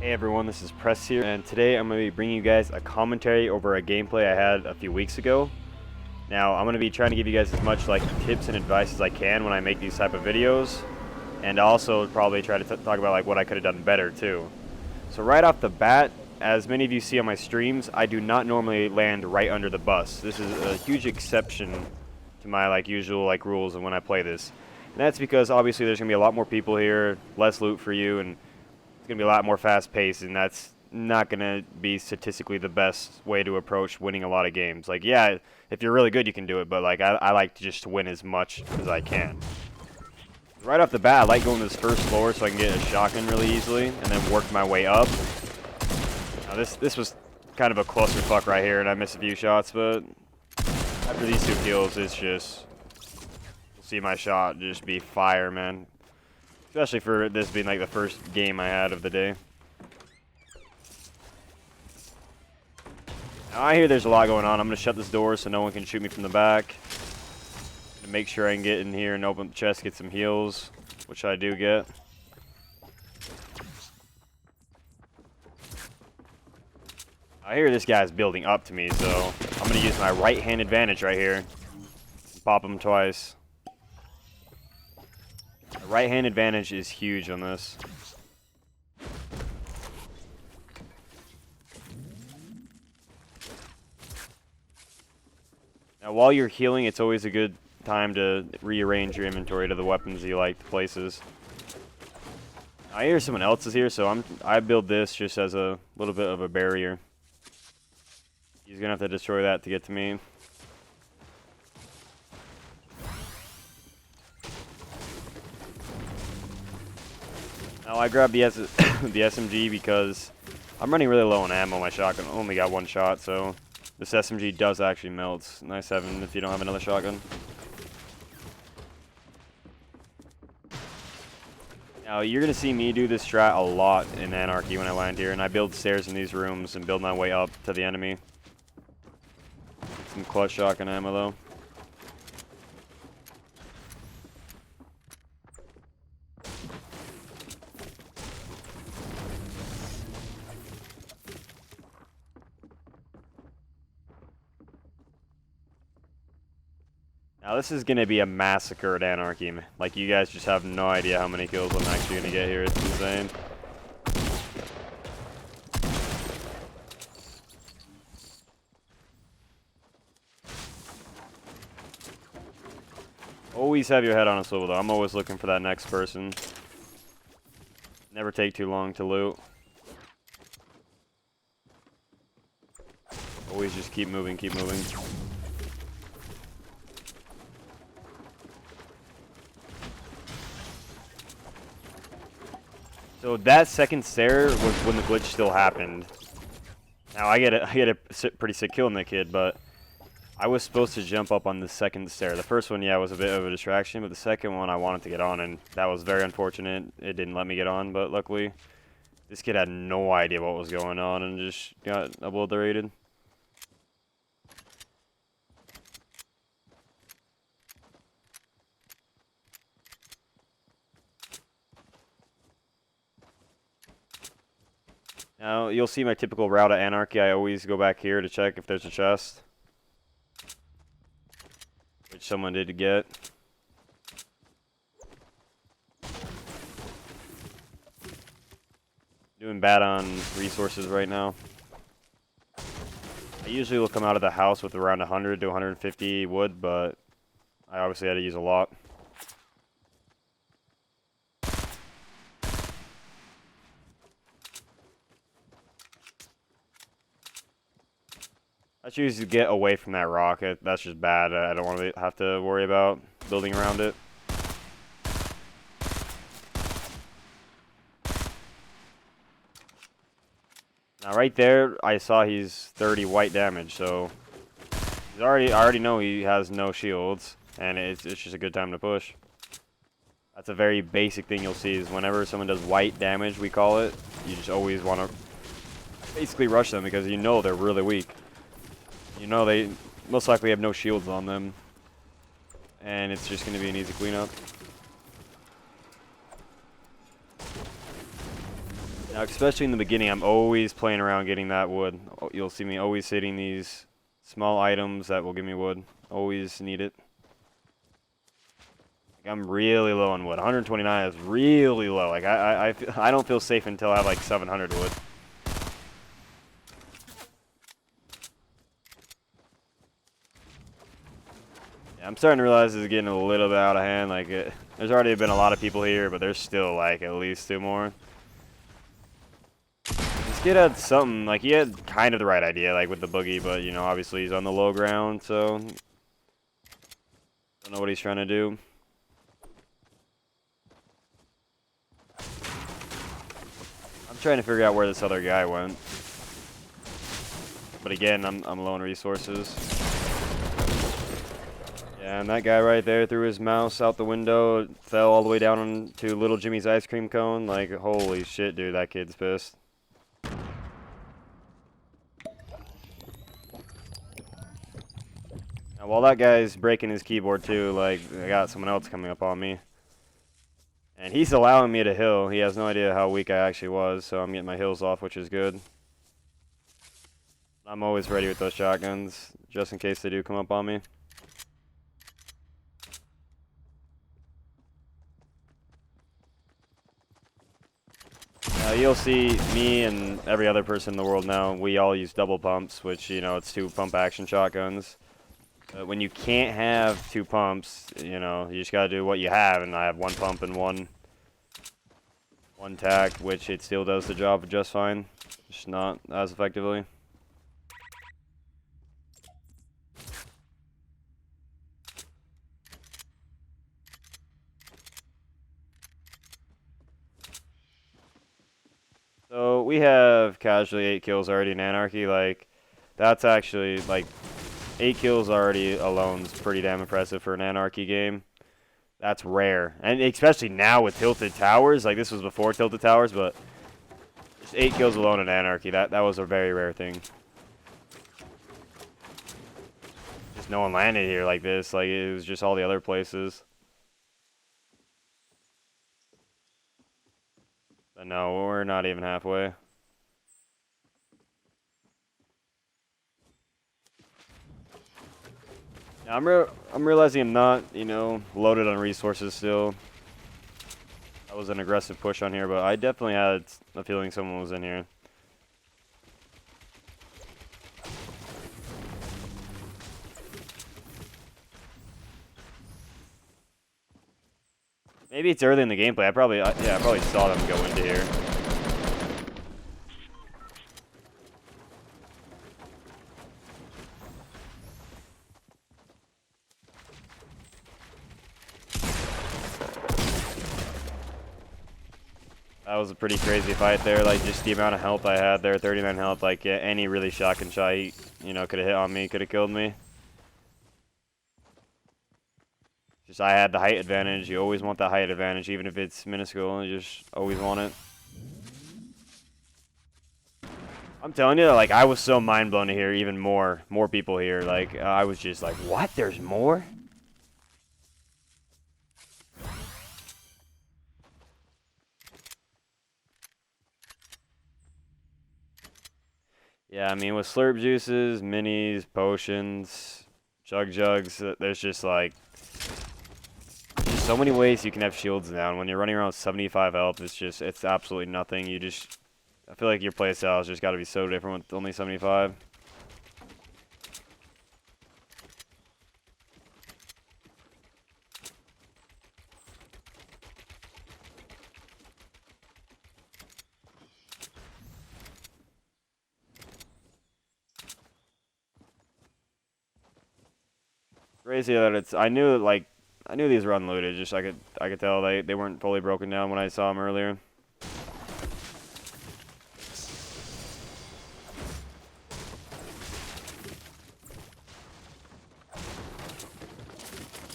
Hey everyone, this is Press here, and today I'm going to be bringing you guys a commentary over a gameplay I had a few weeks ago. Now, I'm going to be trying to give you guys as much tips and advice as I can when I make these type of videos, and also probably try to talk about what I could have done better too. So right off the bat, as many of you see on my streams, I do not normally land right under the bus. This is a huge exception to my usual rules of when I play this. And that's because obviously there's going to be a lot more people here, less loot for you, and it's going to be a lot more fast-paced, and that's not going to be statistically the best way to approach winning a lot of games. Yeah, if you're really good, you can do it, but I like to just win as much as I can. Right off the bat, I like going to this first floor so I can get a shotgun really easily, and then work my way up. Now this was kind of a clusterfuck right here, and I missed a few shots, but after these two kills, it's just... You'll see my shot just be fire, man. Especially for this being the first game I had of the day. Now I hear there's a lot going on. I'm going to shut this door so no one can shoot me from the back. To make sure I can get in here and open the chest, get some heals, which I do get. I hear this guy's building up to me, so I'm going to use my right-hand advantage right here. Pop him twice. The right-hand advantage is huge on this. Now, while you're healing, it's always a good time to rearrange your inventory to the weapons you like, the places. I hear someone else is here, so I build this just as a little bit of a barrier. He's gonna have to destroy that to get to me. Now I grabbed the SMG because I'm running really low on ammo. My shotgun only got one shot, so this SMG does actually melt. It's nice having if you don't have another shotgun. Now you're gonna see me do this strat a lot in Anarchy when I land here, and I build stairs in these rooms and build my way up to the enemy. Get some clutch shotgun ammo though. Now this is gonna be a massacre at Anarchy. You guys just have no idea how many kills I'm actually gonna get here. It's insane. Always have your head on a swivel though. I'm always looking for that next person. Never take too long to loot. Always just keep moving, keep moving. So that second stair was when the glitch still happened. Now I get a pretty sick kill on that kid, but I was supposed to jump up on the second stair. The first one, yeah, was a bit of a distraction, but the second one I wanted to get on, and that was very unfortunate. It didn't let me get on, but luckily this kid had no idea what was going on and just got obliterated. Now, you'll see my typical route at Anarchy. I always go back here to check if there's a chest. Which someone did get. Doing bad on resources right now. I usually will come out of the house with around 100 to 150 wood, but I obviously had to use a lot. I choose to get away from that rock. That's just bad. I don't want to have to worry about building around it. Now right there, I saw he's 30 white damage, so I already know he has no shields, and it's just a good time to push. That's a very basic thing you'll see is whenever someone does white damage, we call it, you just always want to basically rush them because you know they're really weak. You know they most likely have no shields on them, and it's just going to be an easy cleanup. Now, especially in the beginning, I'm always playing around getting that wood. You'll see me always hitting these small items that will give me wood. Always need it. Like, I'm really low on wood. 129 is really low. Like I don't feel safe until I have like 700 wood. Yeah, I'm starting to realize this is getting a little bit out of hand. Like there's already been a lot of people here, but there's still like at least 2 more. This kid had something, like, he had kind of the right idea, like, with the boogie, but, you know, obviously he's on the low ground, so don't know what he's trying to do. I'm trying to figure out where this other guy went. But again, I'm low on resources. Yeah, and that guy right there threw his mouse out the window, fell all the way down onto Little Jimmy's ice cream cone. Like, holy shit, dude, that kid's pissed. Now, while that guy's breaking his keyboard too, like, I got someone else coming up on me. And he's allowing me to heal. He has no idea how weak I actually was, so I'm getting my heals off, which is good. I'm always ready with those shotguns, just in case they do come up on me. You'll see me and every other person in the world now, we all use double pumps, which, you know, it's 2 pump action shotguns. When you can't have 2 pumps, you know, you just gotta do what you have, and I have 1 pump and one tack, which it still does the job just fine, just not as effectively. So we have casually 8 kills already in Anarchy. Like, that's actually, like, 8 kills already alone is pretty damn impressive for an Anarchy game. That's rare. And especially now with Tilted Towers. Like, this was before Tilted Towers, but just 8 kills alone in Anarchy. That was a very rare thing. Just no one landed here like this. Like, it was just all the other places. But no, we're not even halfway. I'm realizing I'm not, you know, loaded on resources still. That was an aggressive push on here, but I definitely had a feeling someone was in here. Maybe it's early in the gameplay. I probably saw them go into here. That was a pretty crazy fight there. Like, just the amount of health I had there, 39 health. Like, yeah, any really shotgun shot, you know, could have hit on me, could have killed me. Just I had the height advantage. You always want that height advantage, even if it's minuscule. You just always want it. I'm telling you, like, I was so mind blown to hear even more people here. Like, I was just like, what? There's more? Yeah, I mean, with slurp juices, minis, potions, jugs, there's just like so many ways you can have shields down. When you're running around with 75 health, it's absolutely nothing. I feel like your playstyle has just got to be so different with only 75. Crazy that I knew these were unloaded. Just I could tell they weren't fully broken down when I saw them earlier.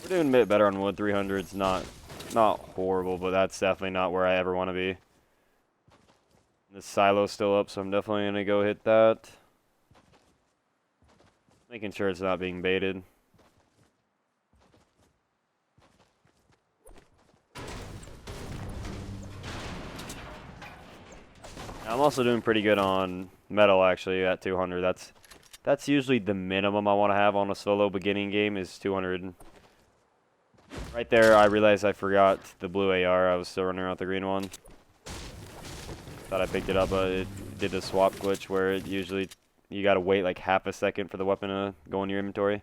We're doing a bit better on wood. 300's not horrible, but that's definitely not where I ever want to be. The silo's still up, so I'm definitely gonna go hit that. Making sure it's not being baited. I'm also doing pretty good on metal actually at 200. That's usually the minimum I want to have on a solo beginning game is 200. Right there, I realized I forgot the blue AR. I was still running around with the green one. Thought I picked it up, but it did the swap glitch where it usually you gotta wait like half a second for the weapon to go in your inventory.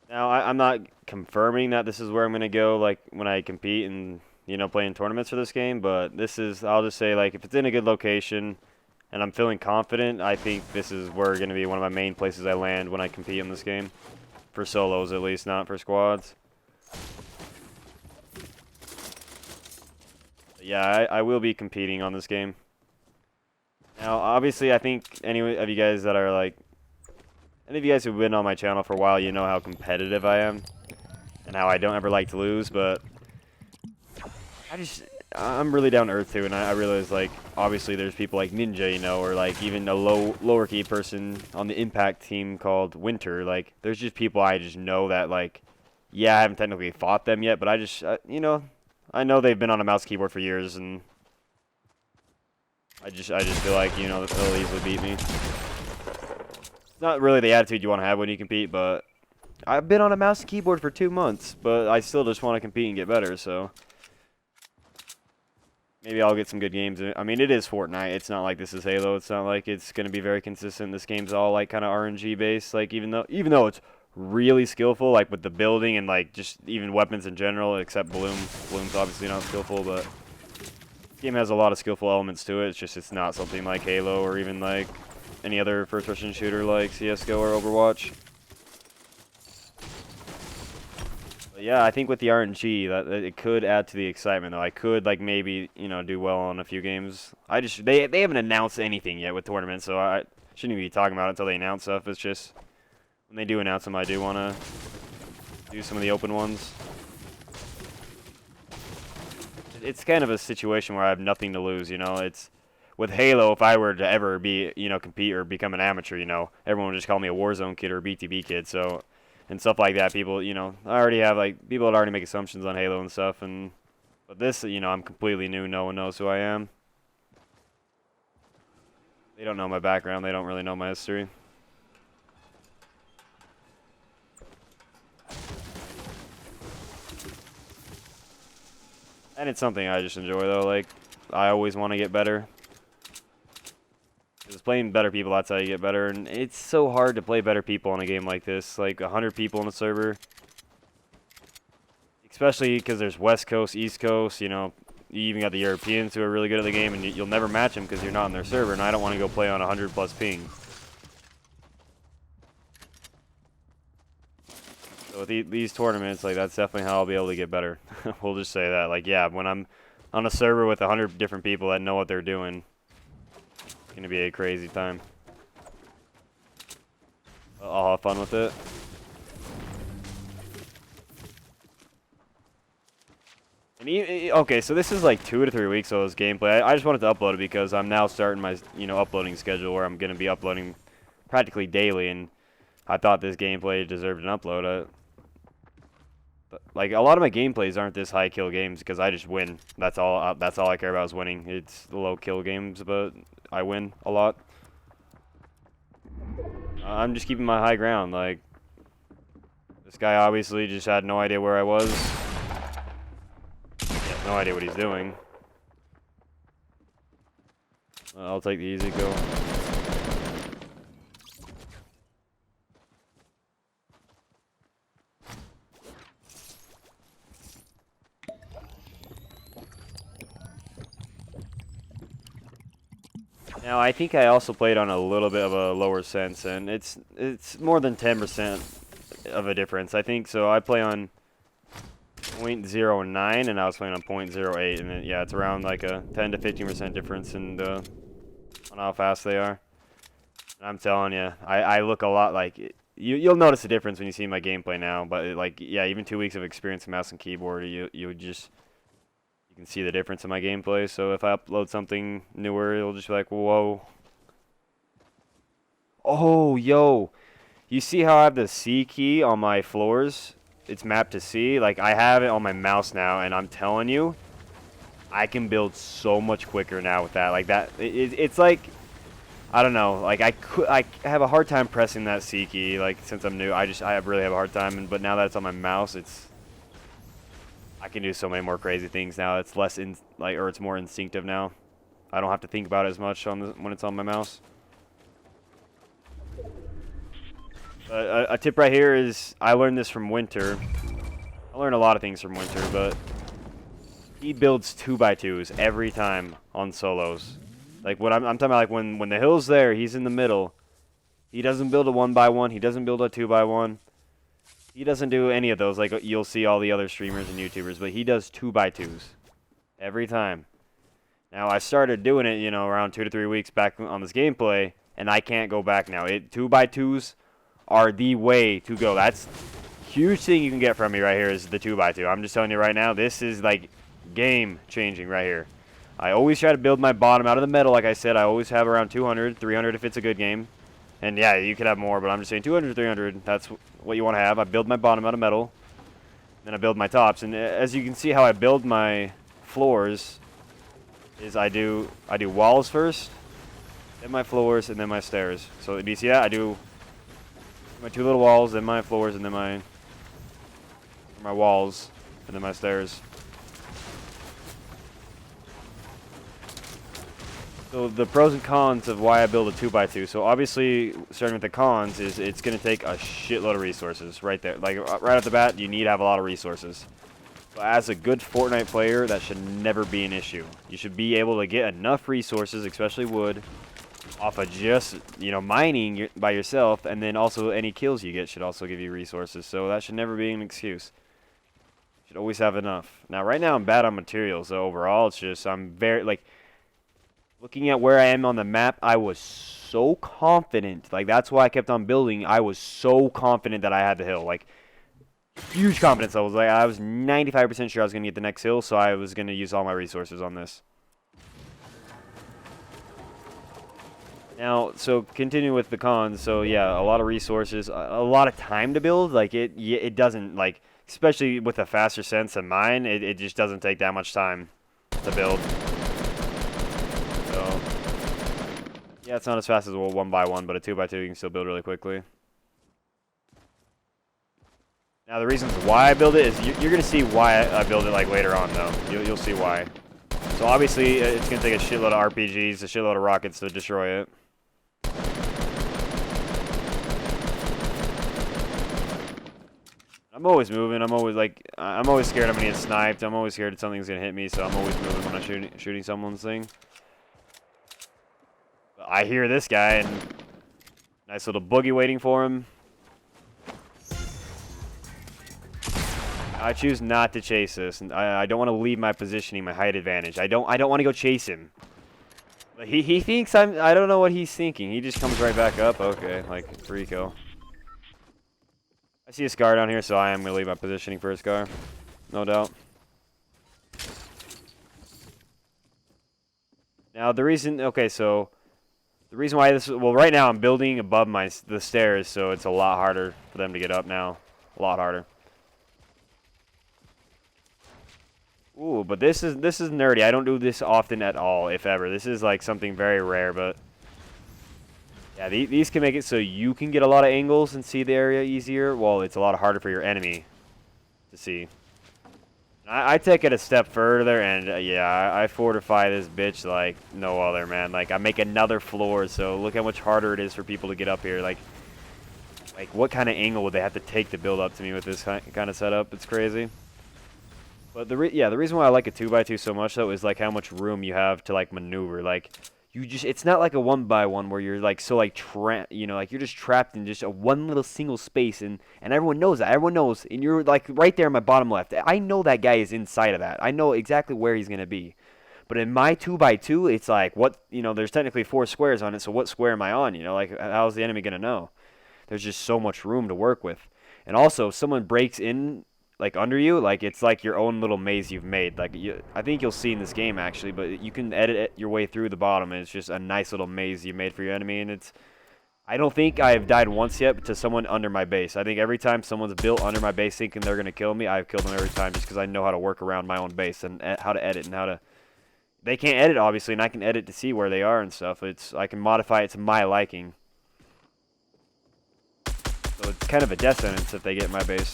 Now, I'm not confirming that this is where I'm gonna go, like when I compete and play in tournaments for this game. But I'll just say, like, if it's in a good location and I'm feeling confident, I think this is where gonna be one of my main places I land when I compete in this game, for solos at least, not for squads. But yeah, I will be competing on this game. Now, obviously, I think any of you guys that are like, any of you guys who've been on my channel for a while, you know how competitive I am and how I don't ever like to lose, but I'm really down to earth too, and I realize, like, obviously there's people like Ninja, or like even a lower key person on the Impact team called Winter. Like, there's just people I just know that, like, yeah, I haven't technically fought them yet, but I know they've been on a mouse keyboard for years, and I just feel like, they'll easily beat me. It's not really the attitude you want to have when you compete, but I've been on a mouse and keyboard for 2 months, but I still just want to compete and get better, so maybe I'll get some good games. I mean, it is Fortnite. It's not like this is Halo. It's not like it's going to be very consistent. This game's all like kind of RNG based. Like, even though it's really skillful, like with the building and like just even weapons in general, except Bloom. Bloom's obviously not skillful, but the game has a lot of skillful elements to it. It's not something like Halo or even like any other first-person shooter like CS:GO or Overwatch. But yeah, I think with the RNG, that it could add to the excitement, though. I could, like, maybe, do well on a few games. They haven't announced anything yet with tournaments, so I shouldn't even be talking about it until they announce stuff. It's just, when they do announce them, I do want to do some of the open ones. It's kind of a situation where I have nothing to lose, It's, with Halo, if I were to ever be, compete or become an amateur, everyone would just call me a Warzone kid or a BTB kid, so, and stuff like that. People, I already have, like, people that already make assumptions on Halo and stuff, but this, I'm completely new. No one knows who I am. They don't know my background. They don't really know my history. And it's something I just enjoy, though. Like, I always want to get better. Because playing better people, that's how you get better. And it's so hard to play better people in a game like this. Like, 100 people in a server. Especially because there's West Coast, East Coast, you even got the Europeans who are really good at the game, and you'll never match them because you're not on their server, and I don't want to go play on 100+ ping. So with these tournaments, like, that's definitely how I'll be able to get better. We'll just say that. Like, yeah, when I'm on a server with 100 different people that know what they're doing, it's going to be a crazy time. I'll have fun with it. And okay, so this is like 2 to 3 weeks of this gameplay. I just wanted to upload it because I'm now starting my uploading schedule where I'm going to be uploading practically daily, and I thought this gameplay deserved an upload. Like, a lot of my gameplays aren't this high kill games because I just win. That's all I care about is winning. It's the low kill games, but I win a lot. I'm just keeping my high ground. Like, this guy obviously just had no idea where I was. No idea what he's doing. I'll take the easy kill. Now, I think I also played on a little bit of a lower sense, and it's more than 10% of a difference, I think. So I play on 0.09, and I was playing on 0.08, and yeah, it's around like a 10 to 15% difference on how fast they are. And I'm telling you, I look a lot like you'll notice a difference when you see my gameplay now. But like, yeah, even 2 weeks of experience in mouse and keyboard, you can see the difference in my gameplay. So if I upload something newer, it'll just be like, whoa. Oh, yo. You see how I have the C key on my floors? It's mapped to C. Like, I have it on my mouse now, and I'm telling you, I can build so much quicker now with that. Like, it's like, I don't know. Like, I have a hard time pressing that C key. Like, since I'm new, I really have a hard time. But now that it's on my mouse, I can do so many more crazy things now. It's less or it's more instinctive now. I don't have to think about it as much when it's on my mouse. A tip right here is, I learned this from Winter. I learned a lot of things from Winter, but he builds 2x2s every time on solos. Like, what I'm talking about, like when the hill's there, he's in the middle. He doesn't build a 1x1. He doesn't build a 2x1. He doesn't do any of those like you'll see all the other streamers and YouTubers, but he does 2x2s every time. Now, I started doing it, you know, around 2 to 3 weeks back on this gameplay, and I can't go back now. 2x2s are the way to go. That's a huge thing you can get from me right here is the 2x2. I'm just telling you right now, this is like game changing right here. I always try to build my bottom out of the metal. Like I said, I always have around 200, 300 if it's a good game. And yeah, you could have more, but I'm just saying 200, 300, that's what you want to have. I build my bottom out of metal, then I build my tops. And as you can see how I build my floors is I do walls first, then my floors, and then my stairs. So do you see that? I do my 2 little walls, then my floors, and then my walls, and then my stairs. So the pros and cons of why I build a 2x2. So obviously, starting with the cons is it's going to take a shitload of resources right there. Like right off the bat, you need to have a lot of resources. But as a good Fortnite player, that should never be an issue. You should be able to get enough resources, especially wood, off of just, you know, mining by yourself, and then also any kills you get should also give you resources. So that should never be an excuse. You should always have enough. Now, right now I'm bad on materials, so overall it's just I'm very like. Looking at where I am on the map, I was so confident. Like, that's why I kept on building. I was so confident that I had the hill. Like, huge confidence levels. Like, I was 95% sure I was going to get the next hill, so I was going to use all my resources on this. Now, so continue with the cons. So, yeah, a lot of resources, a lot of time to build. Like, it doesn't, like, especially with a faster sense than mine, it just doesn't take that much time to build. So, yeah, it's not as fast as a 1x1, but a 2x2 you can still build really quickly. Now, the reasons why I build it is you're going to see why I build it like later on, though. You'll see why. So, obviously, it's going to take a shitload of RPGs, a shitload of rockets to destroy it. I'm always moving. I'm always scared I'm going to get sniped. I'm always scared that something's going to hit me, so I'm always moving when I'm shooting someone's thing. I hear this guy, and nice little boogie waiting for him. I choose not to chase this, and I don't want to leave my positioning, my height advantage. I don't want to go chase him. But he thinks I don't know what he's thinking. He just comes right back up. Okay, like free kill. I see a Scar down here, so I am gonna leave my positioning for a Scar, no doubt. Now the reason, okay, so. The reason why well, right now I'm building above the stairs, so it's a lot harder for them to get up now. A lot harder. Ooh, but this is nerdy. I don't do this often at all, if ever. This is like something very rare, but yeah, these can make it so you can get a lot of angles and see the area easier, while it's a lot harder for your enemy to see. I take it a step further, and yeah, I fortify this bitch like no other, man. Like, I make another floor, so look how much harder it is for people to get up here. Like what kind of angle would they have to take to build up to me with this kind of setup? It's crazy. But the reason why I like a 2x2 so much, though, is like how much room you have to like maneuver. Like, it's not like a 1x1 where you're like so like trapped, you know, like you're just trapped in just a one little single space, and everyone knows that. Everyone knows, and you're like right there in my bottom left. I know that guy is inside of that. I know exactly where he's gonna be. But in my 2x2, it's like, what, you know, there's technically 4 squares on it, so what square am I on? You know, like, how's the enemy gonna know? There's just so much room to work with. And also, if someone breaks in like under you, like it's like your own little maze you've made. Like, I think you'll see in this game actually, but you can edit your way through the bottom, and it's just a nice little maze you made for your enemy, and I don't think I have died once yet to someone under my base. I think every time someone's built under my base thinking they're going to kill me, I've killed them every time just because I know how to work around my own base and how to edit and how to... They can't edit, obviously, and I can edit to see where they are and stuff. I can modify it to my liking. So it's kind of a death sentence if they get in my base.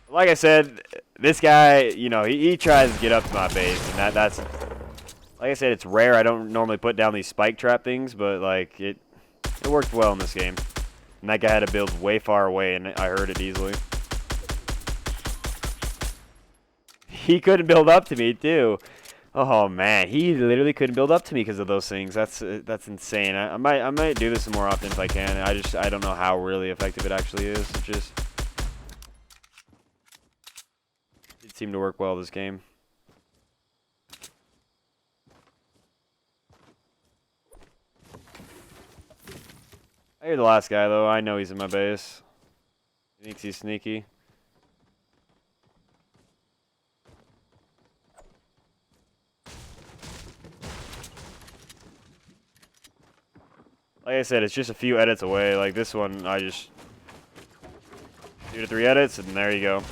Like I said, this guy, you know, he tries to get up to my base, and that's... Like I said, it's rare. I don't normally put down these spike trap things, but, like, it worked well in this game. And that guy had to build way far away, and I heard it easily. He couldn't build up to me, too. Oh, man. He literally couldn't build up to me because of those things. That's insane. I might do this more often if I can. I don't know how really effective it actually is. It just... It seemed to work well this game. I hear the last guy, though. I know he's in my base. He thinks he's sneaky. Like I said, it's just a few edits away. Like this one, I just 2 to 3 edits, and there you go.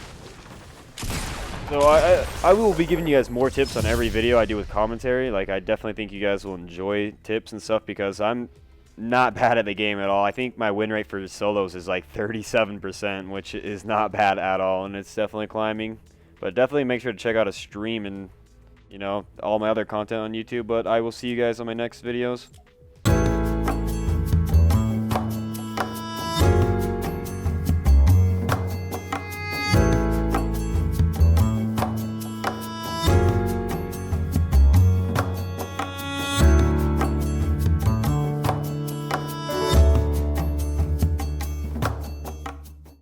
So I will be giving you guys more tips on every video I do with commentary. Like I definitely think you guys will enjoy tips and stuff because I'm not bad at the game at all. I think my win rate for solos is like 37%, which is not bad at all, and it's definitely climbing. But definitely make sure to check out a stream and, you know, all my other content on YouTube. But I will see you guys on my next videos.